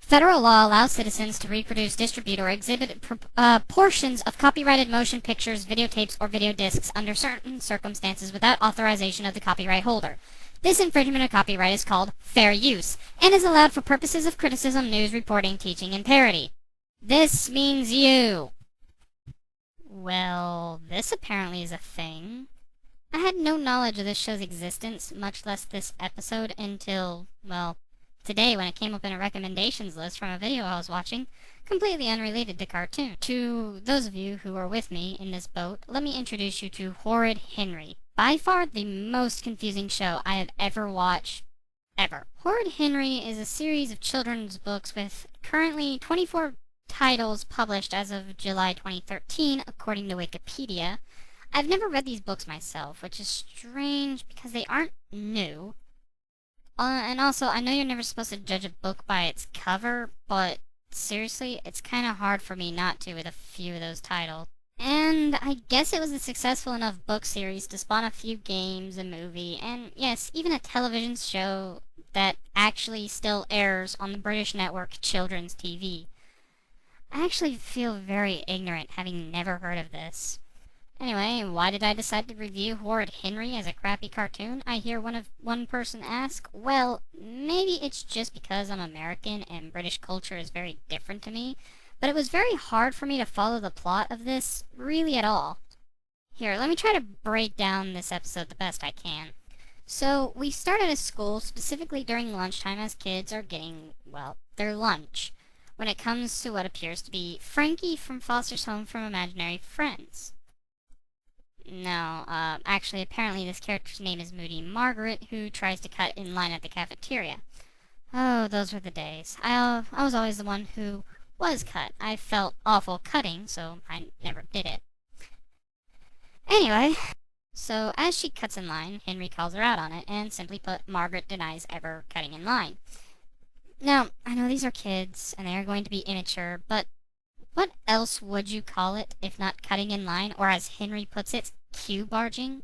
Federal law allows citizens to reproduce, distribute, or exhibit portions of copyrighted motion pictures, videotapes, or video discs under certain circumstances without authorization of the copyright holder. This infringement of copyright is called fair use, and is allowed for purposes of criticism, news, reporting, teaching, and parody. This means you. Well, this apparently is a thing. I had no knowledge of this show's existence, much less this episode, until, well, today when it came up in a recommendations list from a video I was watching, completely unrelated to cartoon. To those of you who are with me in this boat, let me introduce you to Horrid Henry. By far the most confusing show I have ever watched, ever. Horrid Henry is a series of children's books with currently 24 titles published as of July 2013, according to Wikipedia. I've never read these books myself, which is strange because they aren't new. And also, I know you're never supposed to judge a book by its cover, but seriously, it's kind of hard for me not to with a few of those titles. And I guess it was a successful enough book series to spawn a few games, a movie, and yes, even a television show that actually still airs on the British network Children's TV. I actually feel very ignorant having never heard of this. Anyway, why did I decide to review Horrid Henry as a crappy cartoon? I hear one person ask. Well, maybe it's just because I'm American and British culture is very different to me, but it was very hard for me to follow the plot of this, really at all. Here, let me try to break down this episode the best I can. So, we start at a school, specifically during lunchtime as kids are getting, well, their lunch, when it comes to what appears to be Frankie from Foster's Home from Imaginary Friends. No, actually, apparently this character's name is Moody Margaret, who tries to cut in line at the cafeteria. Oh, those were the days. I was always the one who was cut. I felt awful cutting, so I never did it. Anyway, so as she cuts in line, Henry calls her out on it, and simply put, Margaret denies ever cutting in line. Now, I know these are kids, and they are going to be immature, but what else would you call it if not cutting in line, or as Henry puts it, cue barging?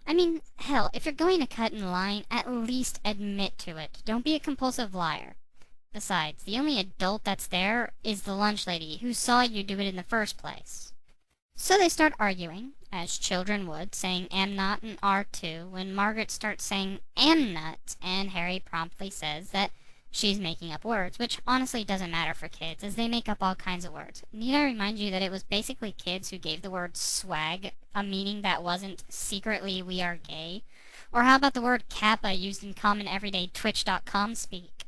I mean, hell, if you're going to cut in line, at least admit to it. Don't be a compulsive liar. Besides, the only adult that's there is the lunch lady, who saw you do it in the first place. So they start arguing, as children would, saying am not and are too, when Margaret starts saying am not, and Harry promptly says that she's making up words, which honestly doesn't matter for kids, as they make up all kinds of words. Need I remind you that it was basically kids who gave the word swag a meaning that wasn't secretly we are gay? Or how about the word kappa used in common everyday Twitch.com speak?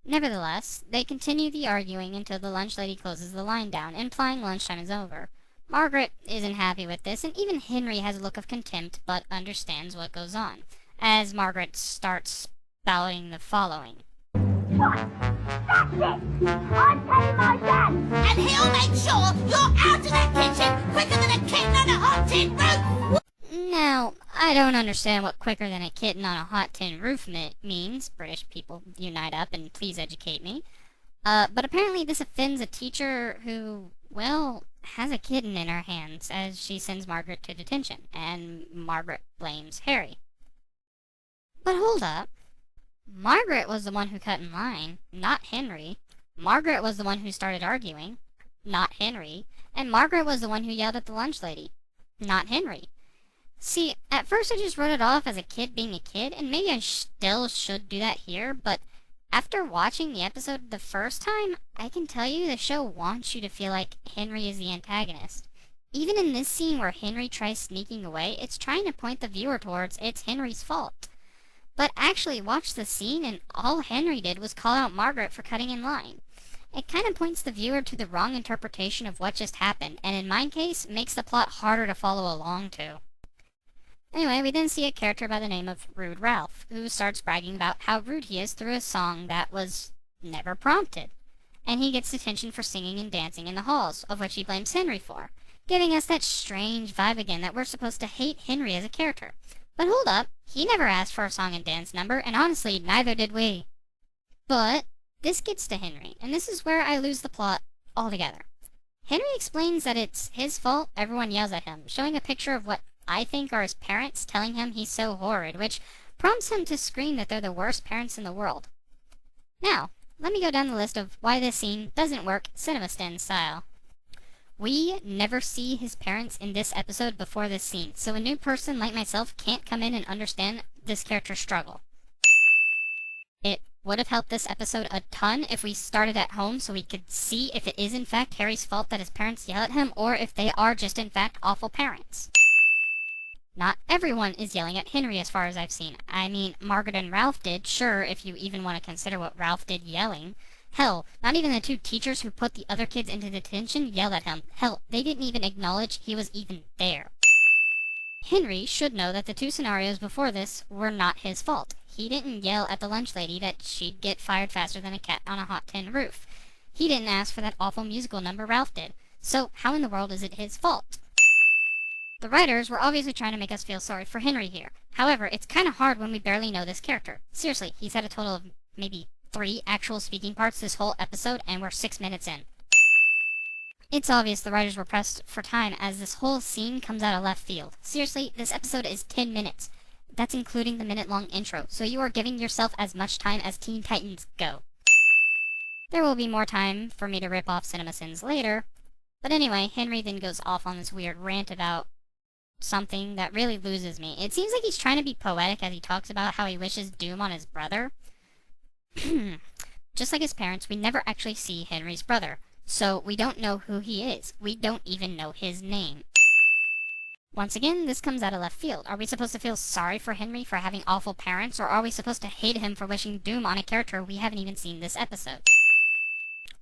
Nevertheless, they continue the arguing until the lunch lady closes the line down, implying lunchtime is over. Margaret isn't happy with this, and even Henry has a look of contempt, but understands what goes on, as Margaret starts spouting the following. That's it! I'm telling my dad! And he'll make sure you're out of that kitchen quicker than a kitten on a hot tin roof! Now, I don't understand what quicker than a kitten on a hot tin roof means. British people, unite up and please educate me. But apparently this offends a teacher who, well, has a kitten in her hands as she sends Margaret to detention, and Margaret blames Harry. But hold up. Margaret was the one who cut in line, not Henry. Margaret was the one who started arguing, not Henry. And Margaret was the one who yelled at the lunch lady, not Henry. See, at first I just wrote it off as a kid being a kid, and maybe I still should do that here, but after watching the episode the first time, I can tell you the show wants you to feel like Henry is the antagonist. Even in this scene where Henry tries sneaking away, it's trying to point the viewer towards it's Henry's fault. But actually watch the scene and all Henry did was call out Margaret for cutting in line. It kind of points the viewer to the wrong interpretation of what just happened, and in my case, makes the plot harder to follow along to. Anyway, we then see a character by the name of Rude Ralph, who starts bragging about how rude he is through a song that was never prompted. And he gets detention for singing and dancing in the halls, of which he blames Henry for, giving us that strange vibe again that we're supposed to hate Henry as a character. But hold up, he never asked for a song and dance number, and honestly, neither did we. But this gets to Henry, and this is where I lose the plot altogether. Henry explains that it's his fault everyone yells at him, showing a picture of what I think are his parents telling him he's so horrid, which prompts him to scream that they're the worst parents in the world. Now, let me go down the list of why this scene doesn't work CinemaStin style. We never see his parents in this episode before this scene, so a new person like myself can't come in and understand this character's struggle. It would have helped this episode a ton if we started at home so we could see if it is in fact Harry's fault that his parents yell at him, or if they are just in fact awful parents. Not everyone is yelling at Henry as far as I've seen. I mean, Margaret and Ralph did, sure, if you even want to consider what Ralph did yelling. Hell, not even the two teachers who put the other kids into detention yelled at him. Hell, they didn't even acknowledge he was even there. Henry should know that the two scenarios before this were not his fault. He didn't yell at the lunch lady that she'd get fired faster than a cat on a hot tin roof. He didn't ask for that awful musical number Ralph did. So how in the world is it his fault? The writers were obviously trying to make us feel sorry for Henry here. However, it's kinda hard when we barely know this character. Seriously, he's had a total of maybe 3 actual speaking parts this whole episode, and we're 6 minutes in. It's obvious the writers were pressed for time as this whole scene comes out of left field. Seriously, this episode is 10 minutes. That's including the minute-long intro, so you are giving yourself as much time as Teen Titans Go. There will be more time for me to rip off CinemaSins later, but anyway, Henry then goes off on this weird rant about something that really loses me. It seems like he's trying to be poetic as he talks about how he wishes doom on his brother. Just like his parents, we never actually see Henry's brother, so we don't know who he is. We don't even know his name. Once again, this comes out of left field. Are we supposed to feel sorry for Henry for having awful parents, or are we supposed to hate him for wishing doom on a character we haven't even seen this episode?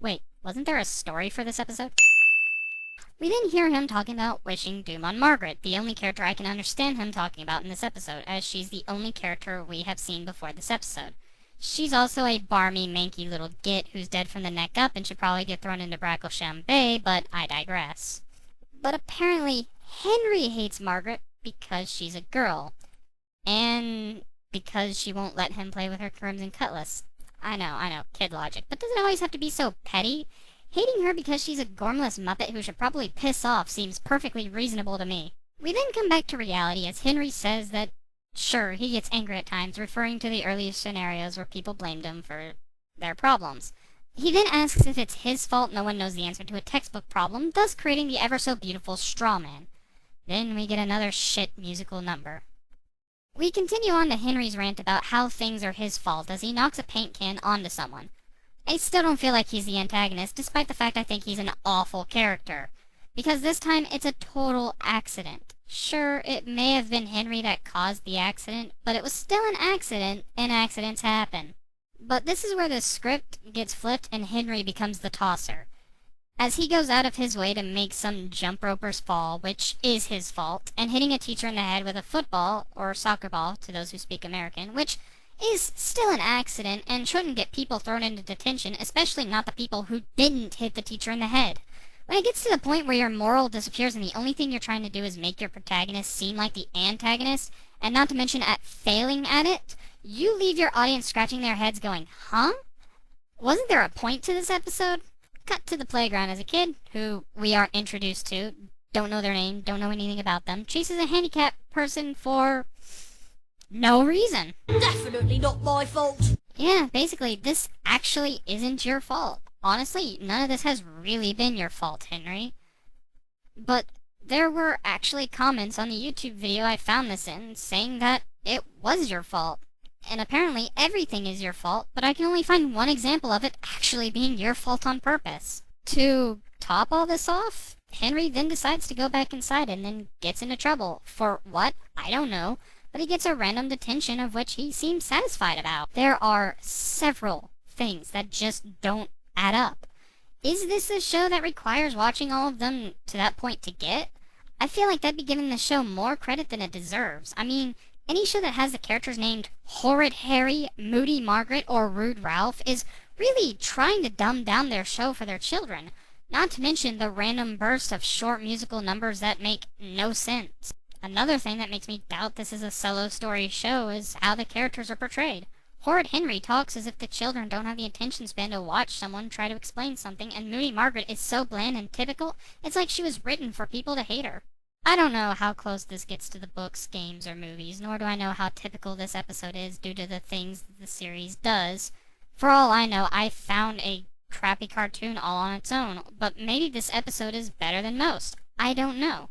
Wait, wasn't there a story for this episode? We then hear him talking about wishing doom on Margaret, the only character I can understand him talking about in this episode, as she's the only character we have seen before this episode. She's also a barmy, manky little git who's dead from the neck up and should probably get thrown into Bracklesham Bay, but I digress. But apparently, Henry hates Margaret because she's a girl, and because she won't let him play with her Crimson Cutlass. I know, kid logic, but does it always have to be so petty? Hating her because she's a gormless muppet who should probably piss off seems perfectly reasonable to me. We then come back to reality as Henry says that, sure, he gets angry at times, referring to the earliest scenarios where people blamed him for their problems. He then asks if it's his fault no one knows the answer to a textbook problem, thus creating the ever-so-beautiful straw man. Then we get another shit musical number. We continue on to Henry's rant about how things are his fault as he knocks a paint can onto someone. I still don't feel like he's the antagonist, despite the fact I think he's an awful character. Because this time, it's a total accident. Sure, it may have been Henry that caused the accident, but it was still an accident, and accidents happen. But this is where the script gets flipped and Henry becomes the tosser. As he goes out of his way to make some jump ropers fall, which is his fault, and hitting a teacher in the head with a football, or soccer ball to those who speak American, which is still an accident and shouldn't get people thrown into detention, especially not the people who didn't hit the teacher in the head. When it gets to the point where your moral disappears and the only thing you're trying to do is make your protagonist seem like the antagonist, and not to mention at failing at it, you leave your audience scratching their heads going, huh? Wasn't there a point to this episode? Cut to the playground as a kid, who we are introduced to, don't know their name, don't know anything about them, chases a handicapped person for no reason. Definitely not my fault. Yeah, basically, this actually isn't your fault. Honestly, none of this has really been your fault, Henry. But there were actually comments on the YouTube video I found this in saying that it was your fault. And apparently everything is your fault, but I can only find one example of it actually being your fault on purpose. To top all this off, Henry then decides to go back inside and then gets into trouble. For what? I don't know. But he gets a random detention of which he seems satisfied about. There are several things that just don't add up. Is this a show that requires watching all of them to that point to get? I feel like that'd be giving the show more credit than it deserves. I mean, any show that has the characters named Horrid Harry, Moody Margaret, or Rude Ralph is really trying to dumb down their show for their children. Not to mention the random bursts of short musical numbers that make no sense. Another thing that makes me doubt this is a solo story show is how the characters are portrayed. Horrid Henry talks as if the children don't have the attention span to watch someone try to explain something, and Moody Margaret is so bland and typical, it's like she was written for people to hate her. I don't know how close this gets to the books, games, or movies, nor do I know how typical this episode is due to the things that the series does. For all I know, I found a crappy cartoon all on its own, but maybe this episode is better than most. I don't know.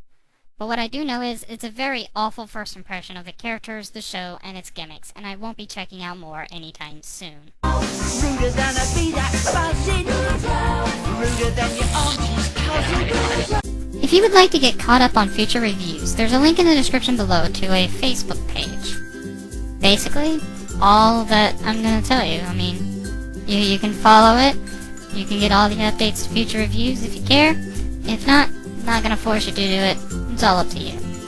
But what I do know is it's a very awful first impression of the characters, the show, and its gimmicks, and I won't be checking out more anytime soon. Ruder than a bee that's buzzing. Ruder than your auntie's cousin. If you would like to get caught up on future reviews, there's a link in the description below to a Facebook page. Basically, all that I'm going to tell you. I mean, you can follow it, you can get all the updates to future reviews if you care. If not, I'm not going to force you to do it. It's all up to you.